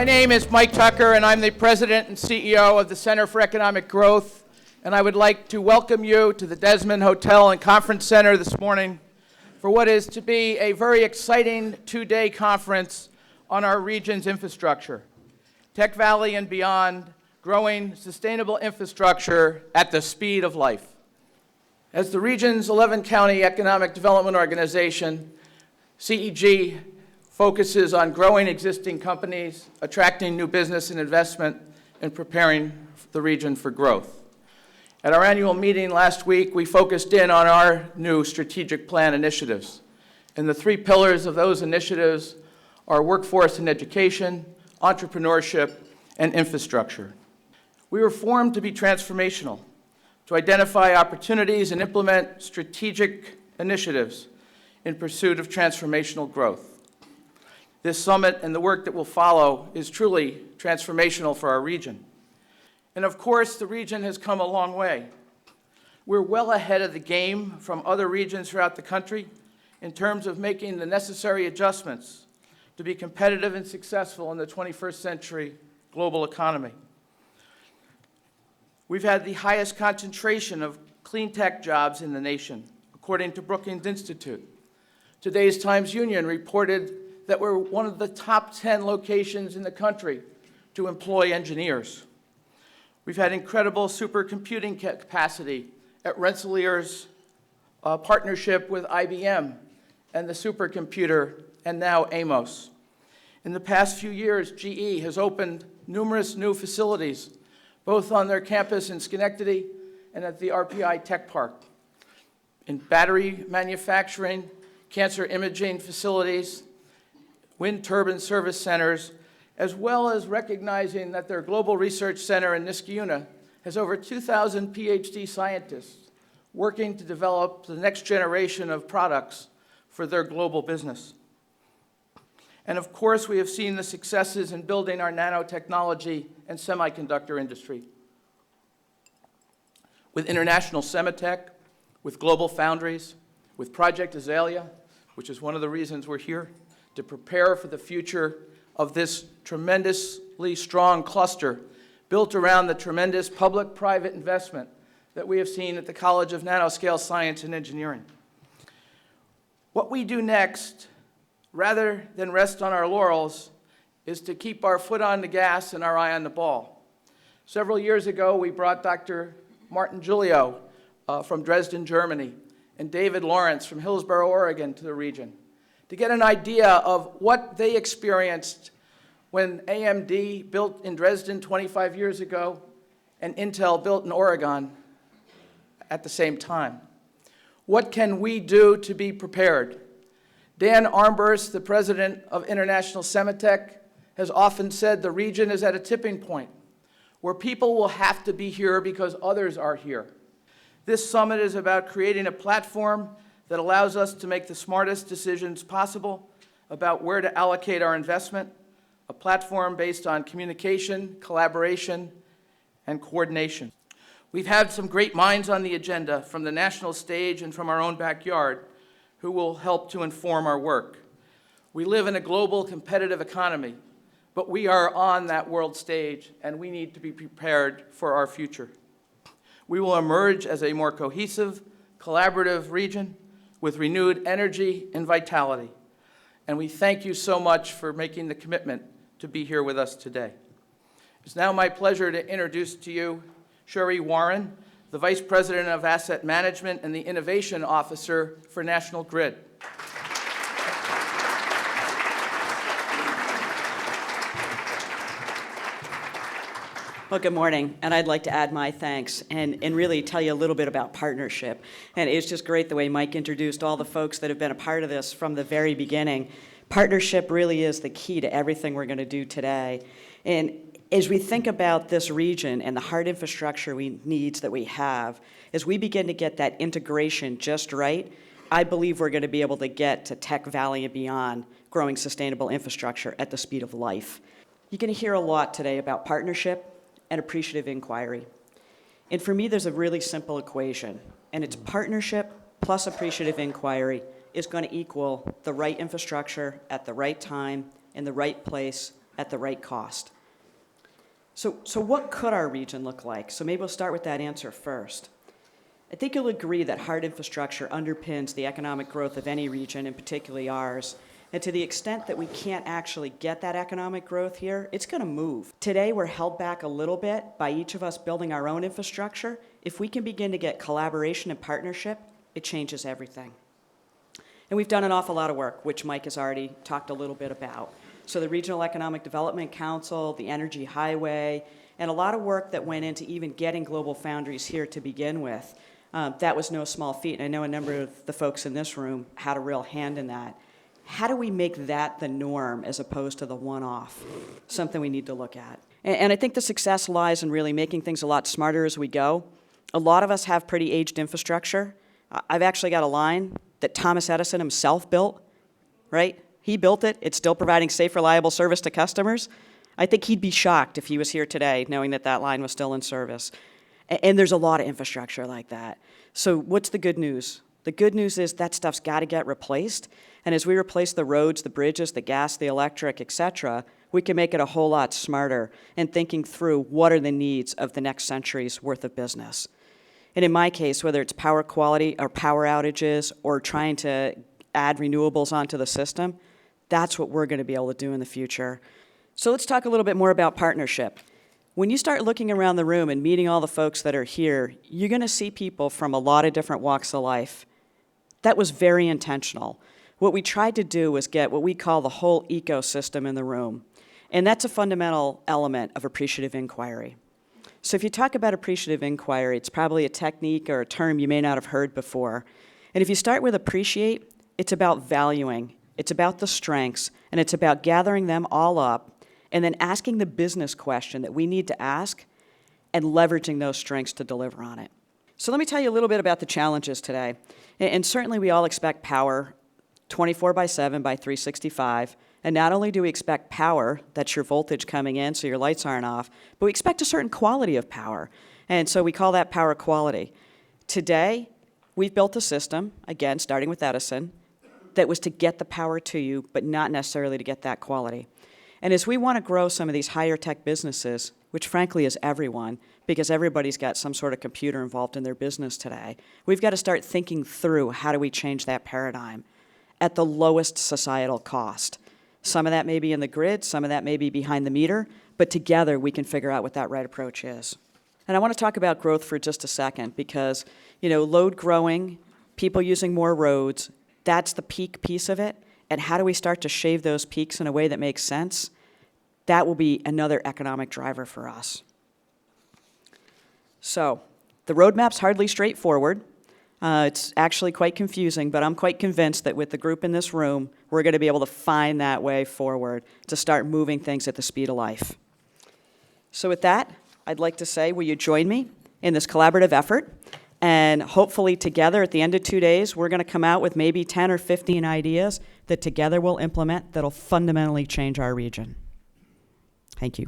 My name is Mike Tucker, and I'm the President and CEO of the Center for Economic Growth, and I would like to welcome you to the Desmond Hotel and Conference Center this morning for what is to be a very exciting two-day conference on our region's infrastructure, Tech Valley and beyond, growing sustainable infrastructure at the speed of life. As the region's 11-county economic development organization, CEG focuses on growing existing companies, attracting new business and investment, and preparing the region for growth. At our annual meeting last week, we focused in on our new strategic plan initiatives. And the three pillars of those initiatives are workforce and education, entrepreneurship, and infrastructure. We were formed to be transformational, to identify opportunities and implement strategic initiatives in pursuit of transformational growth. This summit and the work that will follow is truly transformational for our region. And of course, the region has come a long way. We're well ahead of the game from other regions throughout the country in terms of making the necessary adjustments to be competitive and successful in the 21st century global economy. We've had the highest concentration of clean tech jobs in the nation, according to Brookings Institute. Today's Times-Union reported that we're one of the top 10 locations in the country to employ engineers. We've had incredible supercomputing capacity at Rensselaer's partnership with IBM and the supercomputer, and now Amos. In the past few years, GE has opened numerous new facilities, both on their campus in Schenectady and at the RPI Tech Park, in battery manufacturing, cancer imaging facilities, wind turbine service centers, as well as recognizing that their Global Research Center in Niskayuna has over 2,000 PhD scientists working to develop the next generation of products for their global business. And of course, we have seen the successes in building our nanotechnology and semiconductor industry. With International Semitech, with Global Foundries, with Project Azalea, which is one of the reasons we're here, to prepare for the future of this tremendously strong cluster built around the tremendous public-private investment that we have seen at the College of Nanoscale Science and Engineering. What we do next, rather than rest on our laurels, is to keep our foot on the gas and our eye on the ball. Several years ago, we brought Dr. Martin Giulio from Dresden, Germany, and David Lawrence from Hillsboro, Oregon, to the region to get an idea of what they experienced when AMD built in Dresden 25 years ago and Intel built in Oregon at the same time. What can we do to be prepared? Dan Armburst, the president of International Semitech, has often said the region is at a tipping point where people will have to be here because others are here. This summit is about creating a platform that allows us to make the smartest decisions possible about where to allocate our investment, a platform based on communication, collaboration, and coordination. We've had some great minds on the agenda from the national stage and from our own backyard who will help to inform our work. We live in a global competitive economy, but we are on that world stage, and we need to be prepared for our future. We will emerge as a more cohesive, collaborative region with renewed energy and vitality. And we thank you so much for making the commitment to be here with us today. It's now my pleasure to introduce to you Cheri Warren, the Vice President of Asset Management and the Innovation Officer for National Grid. Well, good morning, and I'd like to add my thanks and really tell you a little bit about partnership. And it's just great the way Mike introduced all the folks that have been a part of this from the very beginning. Partnership really is the key to everything we're going to do today. And as we think about this region and the hard infrastructure needs that we have, as we begin to get that integration just right, I believe we're going to be able to get to Tech Valley and beyond, growing sustainable infrastructure at the speed of life. You're going to hear a lot today about partnership and appreciative inquiry. And for me, there's a really simple equation, and it's partnership plus appreciative inquiry is going to equal the right infrastructure at the right time, in the right place, at the right cost. So what could our region look like? So maybe we'll start with that answer first. I think you'll agree that hard infrastructure underpins the economic growth of any region, and particularly ours. And to the extent that we can't actually get that economic growth here, it's going to move. Today, we're held back a little bit by each of us building our own infrastructure. If we can begin to get collaboration and partnership, it changes everything. And we've done an awful lot of work, which Mike has already talked a little bit about. So the Regional Economic Development Council, the Energy Highway, and a lot of work that went into even getting Global Foundries here to begin with. That was no small feat, and I know a number of the folks in this room had a real hand in that. How do we make that the norm as opposed to the one-off? Something we need to look at. And I think the success lies in really making things a lot smarter as we go. A lot of us have pretty aged infrastructure. I've actually got a line that Thomas Edison himself built, right? He built it. It's still providing safe, reliable service to customers. I think he'd be shocked if he was here today knowing that that line was still in service. And there's a lot of infrastructure like that. So what's the good news? The good news is that stuff's got to get replaced. And as we replace the roads, the bridges, the gas, the electric, et cetera, we can make it a whole lot smarter in thinking through what are the needs of the next century's worth of business. And in my case, whether it's power quality or power outages or trying to add renewables onto the system, that's what we're going to be able to do in the future. So let's talk a little bit more about partnership. When you start looking around the room and meeting all the folks that are here, you're going to see people from a lot of different walks of life. That was very intentional. What we tried to do was get what we call the whole ecosystem in the room. And that's a fundamental element of appreciative inquiry. So if you talk about appreciative inquiry, it's probably a technique or a term you may not have heard before. And if you start with appreciate, it's about valuing, it's about the strengths, and it's about gathering them all up and then asking the business question that we need to ask and leveraging those strengths to deliver on it. So let me tell you a little bit about the challenges today. And certainly we all expect power 24/7 by 365. And not only do we expect power, that's your voltage coming in so your lights aren't off, but we expect a certain quality of power. And so we call that power quality. Today, we've built a system, again, starting with Edison, that was to get the power to you, but not necessarily to get that quality. And as we want to grow some of these higher tech businesses, which frankly is everyone, because everybody's got some sort of computer involved in their business today, we've got to start thinking through how do we change that paradigm at the lowest societal cost. Some of that may be in the grid, some of that may be behind the meter, but together we can figure out what that right approach is. And I want to talk about growth for just a second because, load growing, people using more roads, that's the peak piece of it. And how do we start to shave those peaks in a way that makes sense? That will be another economic driver for us. So the roadmap's hardly straightforward. It's actually quite confusing, but I'm quite convinced that with the group in this room, we're going to be able to find that way forward to start moving things at the speed of life. So with that, I'd like to say, will you join me in this collaborative effort? And hopefully together at the end of 2 days, we're going to come out with maybe 10 or 15 ideas that together we'll implement that'll fundamentally change our region. Thank you.